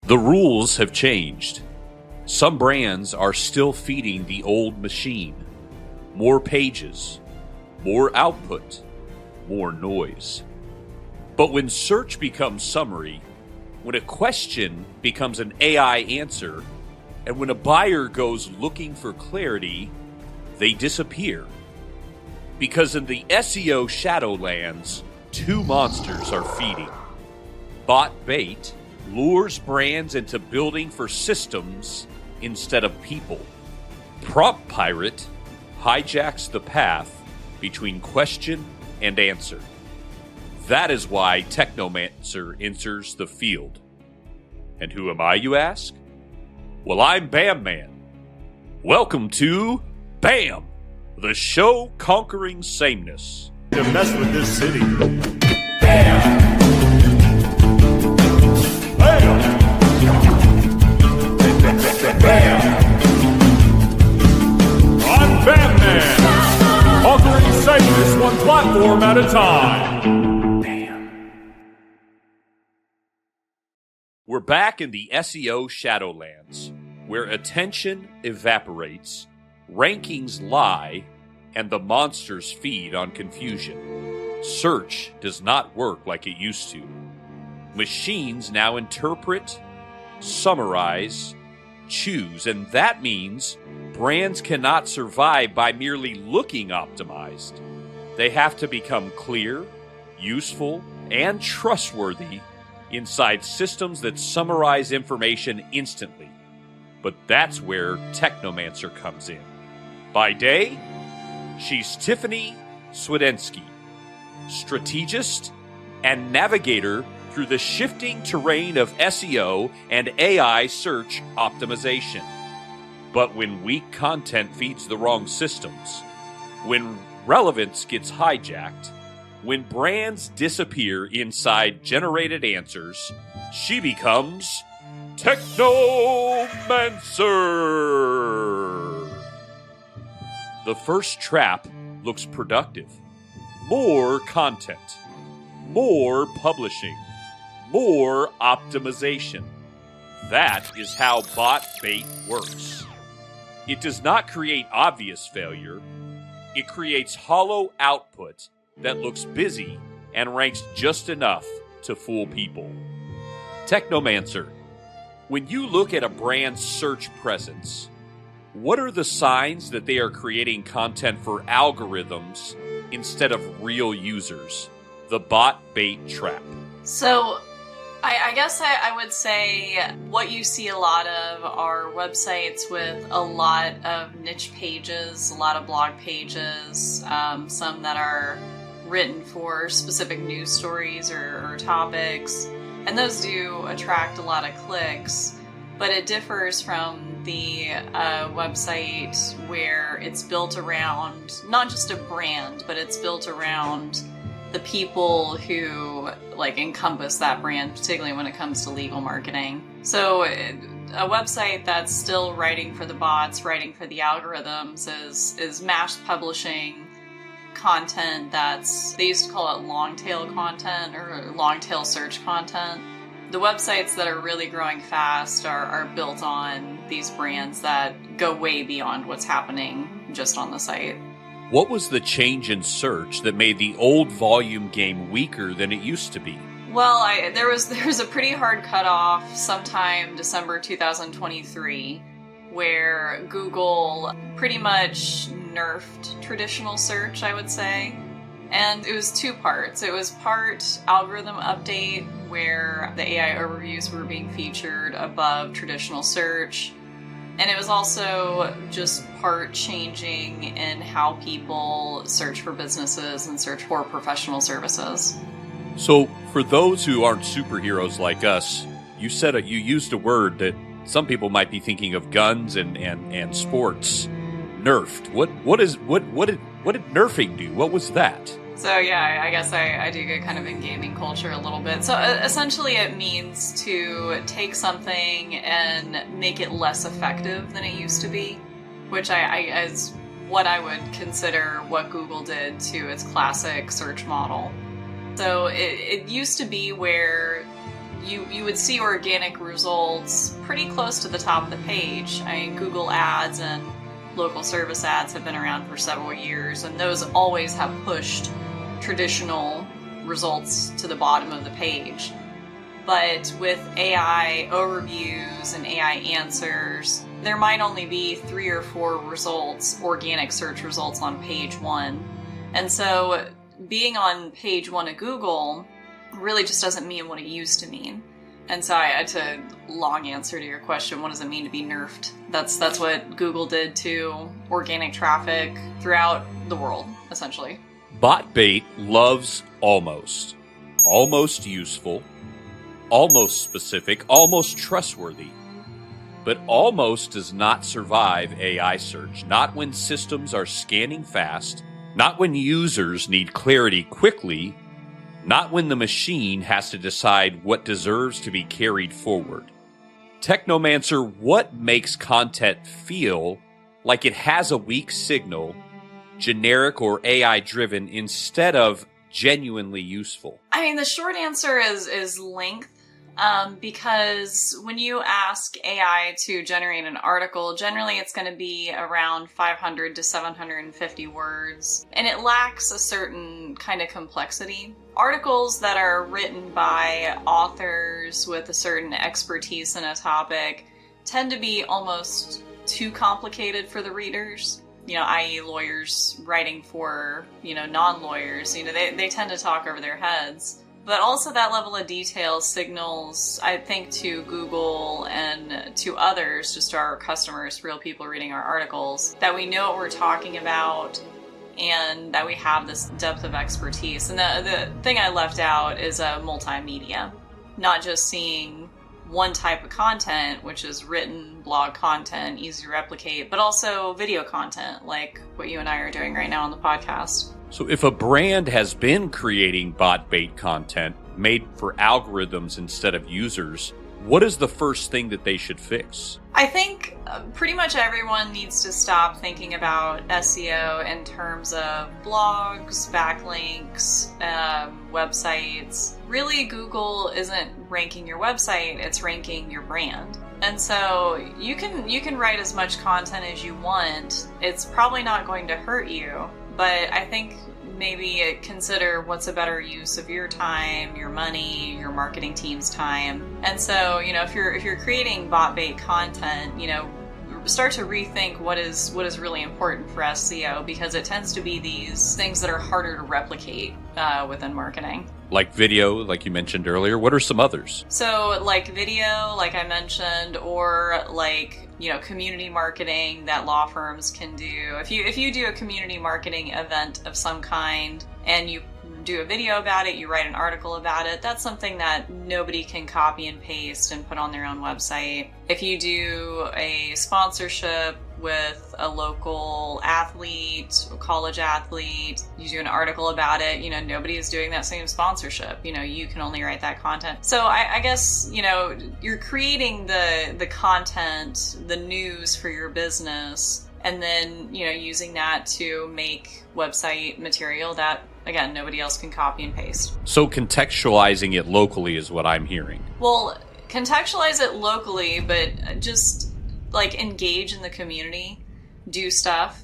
The rules have changed. Some brands are still feeding the old machine. More pages, more output, more noise. But when search becomes summary, when a question becomes an AI answer, and when a buyer goes looking for clarity, they disappear. Because in the SEO Shadowlands, two monsters are feeding. Bot bait lures brands into building for systems instead of people. Prompt pirate hijacks the path between question and answer. That is why Technomancer enters the field. And who am I, you ask? Well, I'm Bam Man. Welcome to BAM, the show conquering sameness. To mess with this city. BAM! BAM! I'm Bam Man, conquering sameness one platform at a time. BAM! We're back in the SEO Shadowlands, where attention evaporates, rankings lie, and the monsters feed on confusion. Search does not work like it used to. Machines now interpret, summarize, choose, and that means brands cannot survive by merely looking optimized. They have to become clear, useful, and trustworthy inside systems that summarize information instantly. But that's where Technomancer comes in. By day, she's Tiffany Swedensky, strategist and navigator through the shifting terrain of SEO and AI search optimization. But when weak content feeds the wrong systems, when relevance gets hijacked, when brands disappear inside generated answers, she becomes Technomancer. The first trap looks productive. More content, more publishing, more optimization. That is how bot bait works. It does not create obvious failure. It creates hollow output that looks busy and ranks just enough to fool people. Technomancer, when you look at a brand's search presence, what are the signs that they are creating content for algorithms instead of real users? The bot bait trap. So, I guess I would say what you see a lot of are websites with a lot of niche pages, a lot of blog pages, some that are written for specific news stories or topics, and those do attract a lot of clicks. But it differs from the website where it's built around not just a brand, but it's built around the people who encompass that brand, particularly when it comes to legal marketing. So a website that's still writing for the bots, writing for the algorithms is mass publishing content they used to call it long tail content or long tail search content. The websites that are really growing fast are built on these brands that go way beyond what's happening just on the site. What was the change in search that made the old volume game weaker than it used to be? Well, there was a pretty hard cutoff sometime December 2023 where Google pretty much nerfed traditional search, I would say. And it was two parts. It was part algorithm update where the AI overviews were being featured above traditional search. And it was also just part changing in how people search for businesses and search for professional services. So for those who aren't superheroes like us, you used a word that some people might be thinking of guns and sports. Nerfed. What did nerfing do? What was that? So yeah, I guess I do get kind of in gaming culture a little bit. So essentially it means to take something and make it less effective than it used to be, which is what I would consider what Google did to its classic search model. So it used to be where you would see organic results pretty close to the top of the page. I mean, Google ads and local service ads have been around for several years, and those always have pushed traditional results to the bottom of the page. But with AI overviews and AI answers, there might only be 3 or 4 results, organic search results on page 1. And so being on page 1 of Google really just doesn't mean what it used to mean. And so I had to long answer to your question, what does it mean to be nerfed? That's what Google did to organic traffic throughout the world, essentially. Bot bait loves almost. Almost useful, almost specific, almost trustworthy. But almost does not survive AI search, not when systems are scanning fast, not when users need clarity quickly, not when the machine has to decide what deserves to be carried forward. Technomancer, what makes content feel like it has a weak signal, generic or AI-driven, instead of genuinely useful? I mean, the short answer is length. Because when you ask AI to generate an article, generally it's going to be around 500 to 750 words, and it lacks a certain kind of complexity. Articles that are written by authors with a certain expertise in a topic tend to be almost too complicated for the readers. I.e. lawyers writing for, non-lawyers, they tend to talk over their heads. But also that level of detail signals, I think, to Google and to others, just our customers, real people reading our articles, that we know what we're talking about and that we have this depth of expertise. And the thing I left out is multimedia, not just seeing one type of content, which is written blog content, easy to replicate, but also video content, like what you and I are doing right now on the podcast. So if a brand has been creating bot bait content made for algorithms instead of users, what is the first thing that they should fix? I think pretty much everyone needs to stop thinking about SEO in terms of blogs, backlinks, websites. Really, Google isn't ranking your website, it's ranking your brand. And so you can write as much content as you want. It's probably not going to hurt you. But I think maybe consider what's a better use of your time, your money, your marketing team's time. And so, if you're creating bot bait content, start to rethink what is really important for SEO, because it tends to be these things that are harder to replicate within marketing. Like video, like you mentioned earlier. What are some others? So like video, like I mentioned, or like, community marketing that law firms can do. If you do a community marketing event of some kind and you do a video about it, you write an article about it, that's something that nobody can copy and paste and put on their own website. If you do a sponsorship with a local athlete, a college athlete, you do an article about it, nobody is doing that same sponsorship. You can only write that content. So I guess, you're creating the content, the news for your business, and then, using that to make website material that, again, nobody else can copy and paste. So contextualizing it locally is what I'm hearing. Well, contextualize it locally, but just engage in the community, do stuff.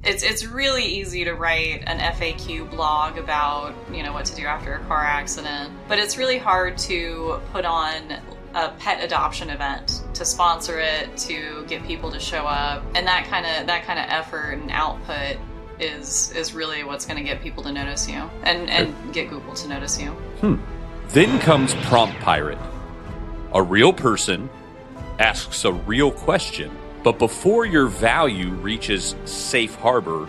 It's really easy to write an FAQ blog about, what to do after a car accident, but it's really hard to put on a pet adoption event, to sponsor it, to get people to show up, and that kind of effort and output is really what's going to get people to notice you and get Google to notice you. Then comes Prompt Pirate. A real person asks a real question, but before your value reaches safe harbor,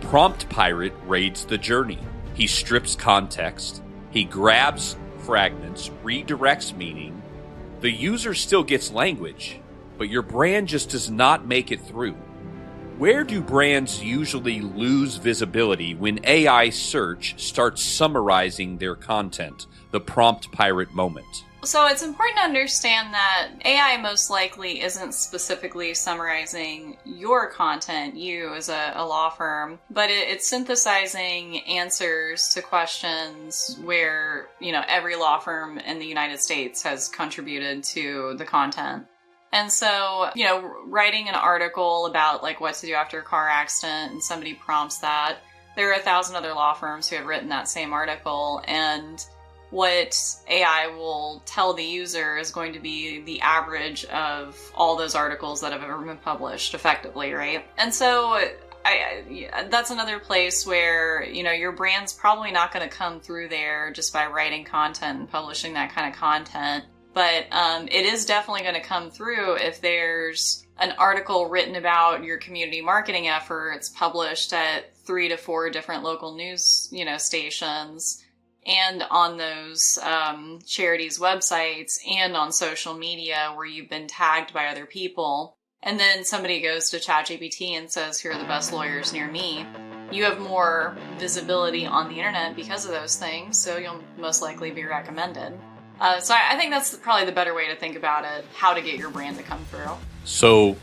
Prompt Pirate raids the journey. He strips context, he grabs fragments, redirects meaning. The user still gets language, but your brand just does not make it through. Where do brands usually lose visibility when AI search starts summarizing their content, the Prompt Pirate moment? So it's important to understand that AI most likely isn't specifically summarizing your content, you as a law firm, but it's synthesizing answers to questions where, every law firm in the United States has contributed to the content. And so, writing an article about like what to do after a car accident and somebody prompts that, there are 1,000 other law firms who have written that same article, and what AI will tell the user is going to be the average of all those articles that have ever been published effectively, right? And so that's another place where, your brand's probably not going to come through there just by writing content and publishing that kind of content. But it is definitely going to come through if there's an article written about your community marketing efforts published at 3 to 4 different local news, stations, and on those charities' websites and on social media where you've been tagged by other people. And then somebody goes to ChatGPT and says, here are the best lawyers near me. You have more visibility on the internet because of those things, so you'll most likely be recommended. So I think that's probably the better way to think about it, how to get your brand to come through. So,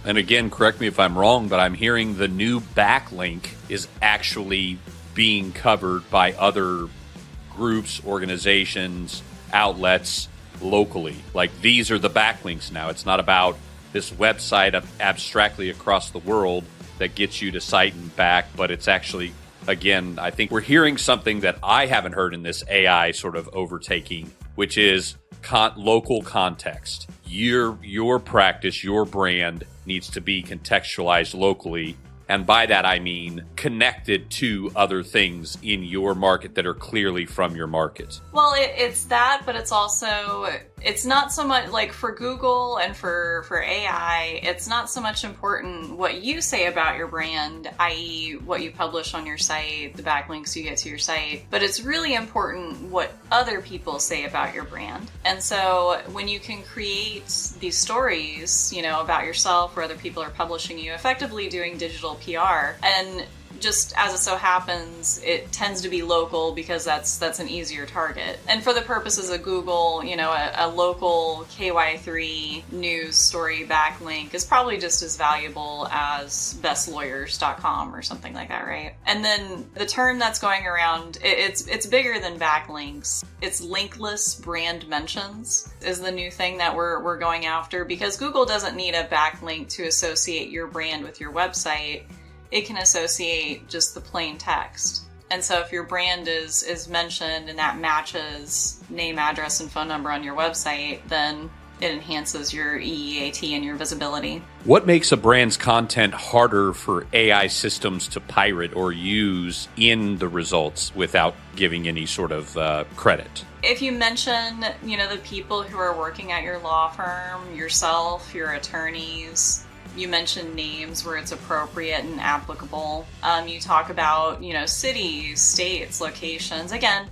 and again, correct me if I'm wrong, but I'm hearing the new backlink is actually being covered by other groups, organizations, outlets locally. Like, these are the backlinks now. It's not about this website abstractly across the world that gets you to site and back, but it's actually, again, I think we're hearing something that I haven't heard in this AI sort of overtaking, which is local context. Your practice, your brand needs to be contextualized locally. And by that, I mean connected to other things in your market that are clearly from your market. Well, it's that, but it's also, it's not so much like for Google and for AI, it's not so much important what you say about your brand, i.e. what you publish on your site, the backlinks you get to your site, but it's really important what other people say about your brand. And so when you can create these stories, about yourself where other people are publishing you, effectively doing digital PR, and just as it so happens, it tends to be local because that's an easier target. And for the purposes of Google, a local KY3 news story backlink is probably just as valuable as bestlawyers.com or something like that, right? And then the term that's going around, it's bigger than backlinks. It's linkless brand mentions is the new thing that we're going after, because Google doesn't need a backlink to associate your brand with your website. It can associate just the plain text. And so if your brand is mentioned and that matches name, address, and phone number on your website, then it enhances your EEAT and your visibility. What makes a brand's content harder for AI systems to pirate or use in the results without giving any sort of credit? If you mention, the people who are working at your law firm, yourself, your attorneys, you mention names where it's appropriate and applicable. You talk about, cities, states, locations. Again,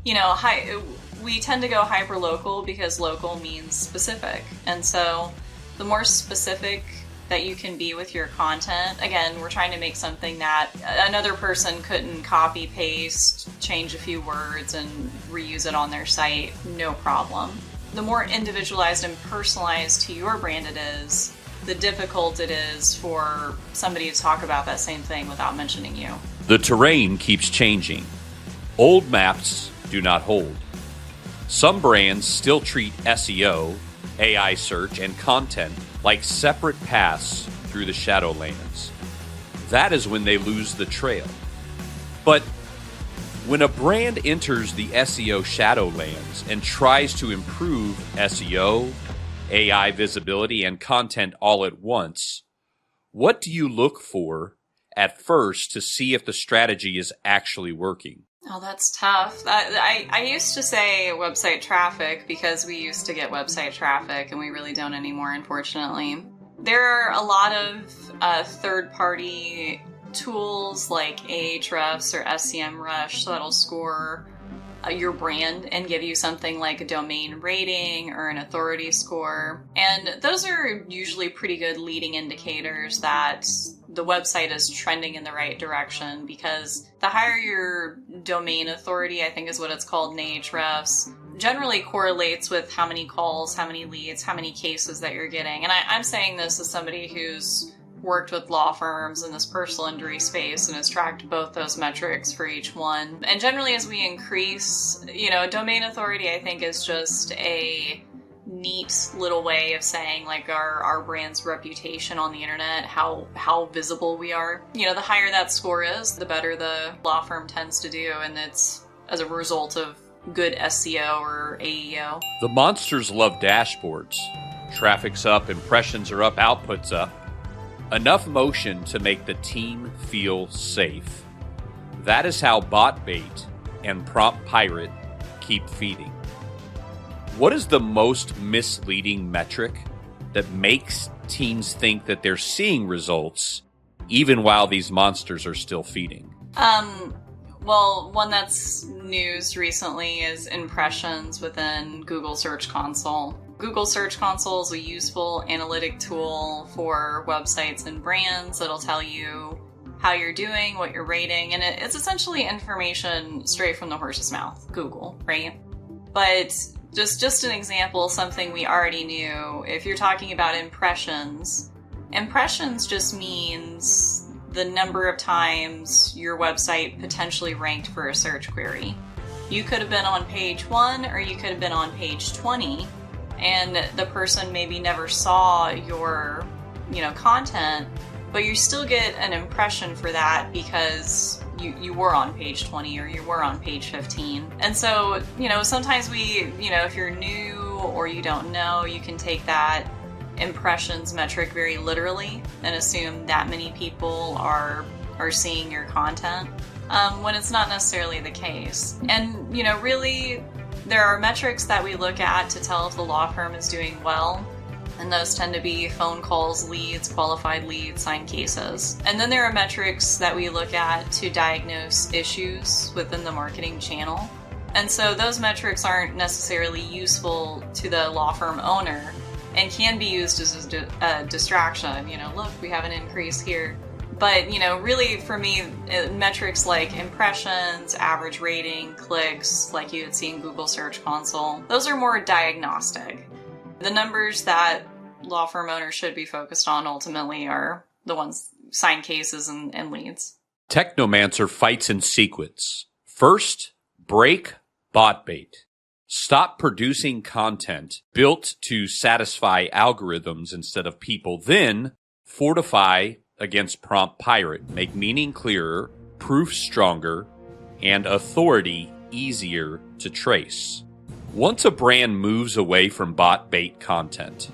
we tend to go hyper-local because local means specific. And so the more specific that you can be with your content, again, we're trying to make something that another person couldn't copy, paste, change a few words, and reuse it on their site, no problem. The more individualized and personalized to your brand it is, the difficult it is for somebody to talk about that same thing without mentioning you. The terrain keeps changing. Old maps do not hold. Some brands still treat SEO, AI search, and content like separate paths through the Shadowlands. That is when they lose the trail. But when a brand enters the SEO Shadowlands and tries to improve SEO, AI visibility, and content all at once, what do you look for at first to see if the strategy is actually working? Oh, that's tough. I used to say website traffic because we used to get website traffic, and we really don't anymore, unfortunately. There are a lot of third-party tools like Ahrefs or SEMrush that'll score your brand and give you something like a domain rating or an authority score. And those are usually pretty good leading indicators that the website is trending in the right direction, because the higher your domain authority, I think is what it's called in Ahrefs, generally correlates with how many calls, how many leads, how many cases that you're getting. And I'm saying this as somebody who's worked with law firms in this personal injury space and has tracked both those metrics for each one. And generally as we increase, domain authority, I think, is just a neat little way of saying like our brand's reputation on the internet, how visible we are. The higher that score is, the better the law firm tends to do, and it's as a result of good SEO or AEO. The monsters love dashboards. Traffic's up, impressions are up, output's up. Enough motion to make the team feel safe. That is how BotBait and Prompt Pirate keep feeding. What is the most misleading metric that makes teams think that they're seeing results even while these monsters are still feeding? Well, one that's news recently is impressions within Google Search Console. Google Search Console is a useful analytic tool for websites and brands that'll tell you how you're doing, what you're rating, and it's essentially information straight from the horse's mouth, Google, right? But just an example, something we already knew, if you're talking about impressions just means the number of times your website potentially ranked for a search query. You could have been on page 1 or you could have been on page 20, and the person maybe never saw your content, but you still get an impression for that because you were on page 20 or you were on page 15. And so, sometimes if you're new or you don't know, you can take that impressions metric very literally and assume that many people are seeing your content, when it's not necessarily the case. And, really, there are metrics that we look at to tell if the law firm is doing well, and those tend to be phone calls, leads, qualified leads, signed cases. And then there are metrics that we look at to diagnose issues within the marketing channel. And so those metrics aren't necessarily useful to the law firm owner and can be used as a distraction. Look, we have an increase here. But, really for me, metrics like impressions, average rating, clicks, like you would see in Google Search Console, those are more diagnostic. The numbers that law firm owners should be focused on ultimately are the ones, signed cases and leads. Technomancer fights in sequence. First, break BotBait. Stop producing content built to satisfy algorithms instead of people. Then, fortify against Prompt Pirate. Make meaning clearer, proof stronger, and authority easier to trace. Once a brand moves away from BotBait content,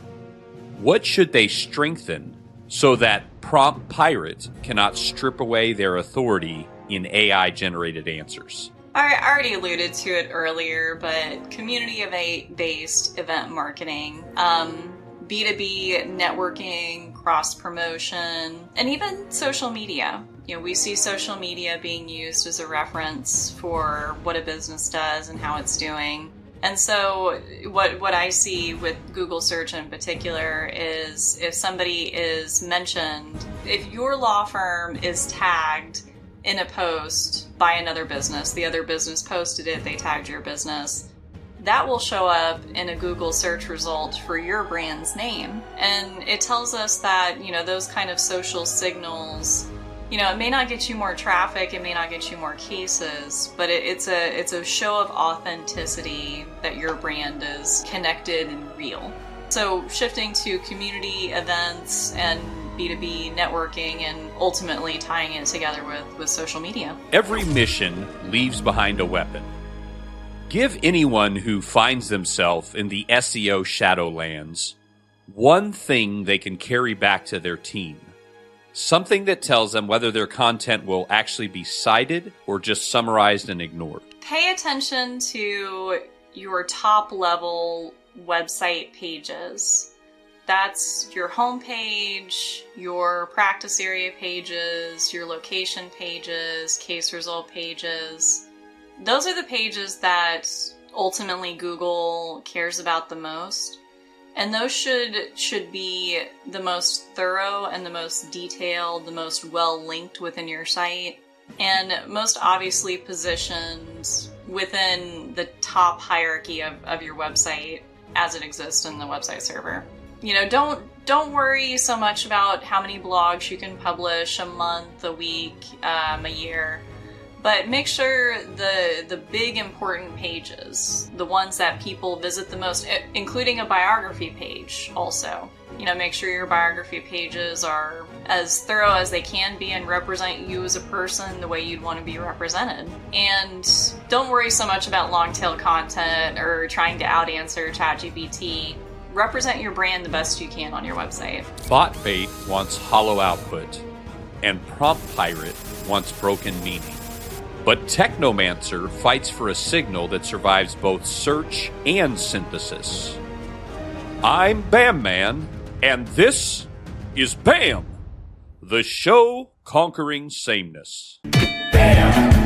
what should they strengthen so that Prompt Pirate cannot strip away their authority in AI-generated answers? I already alluded to it earlier, but community-based event marketing, B2B networking, cross-promotion, and even social media. We see social media being used as a reference for what a business does and how it's doing. And so what I see with Google search in particular is if somebody is mentioned, if your law firm is tagged in a post by another business, the other business posted it, they tagged your business, that will show up in a Google search result for your brand's name. And it tells us that, those kind of social signals, it may not get you more traffic, it may not get you more cases, but it's a show of authenticity that your brand is connected and real. So shifting to community events and B2B networking and ultimately tying it together with social media. Every mission leaves behind a weapon. Give anyone who finds themselves in the SEO Shadowlands one thing they can carry back to their team. Something that tells them whether their content will actually be cited or just summarized and ignored. Pay attention to your top level website pages. That's your homepage, your practice area pages, your location pages, case result pages. Those are the pages that ultimately Google cares about the most. And those should be the most thorough and the most detailed, the most well linked within your site, and most obviously positioned within the top hierarchy of your website as it exists in the website server. You know, don't worry so much about how many blogs you can publish a month, a week, a year. But make sure the big important pages, the ones that people visit the most, including a biography page also. You know, make sure your biography pages are as thorough as they can be and represent you as a person the way you'd want to be represented. And don't worry so much about long-tail content or trying to out-answer ChatGPT. Represent your brand the best you can on your website. Botbait wants hollow output, and Prompt Pirate wants broken meaning. But Technomancer fights for a signal that survives both search and synthesis. I'm Bam Man, and this is BAM, the show conquering sameness. Bam!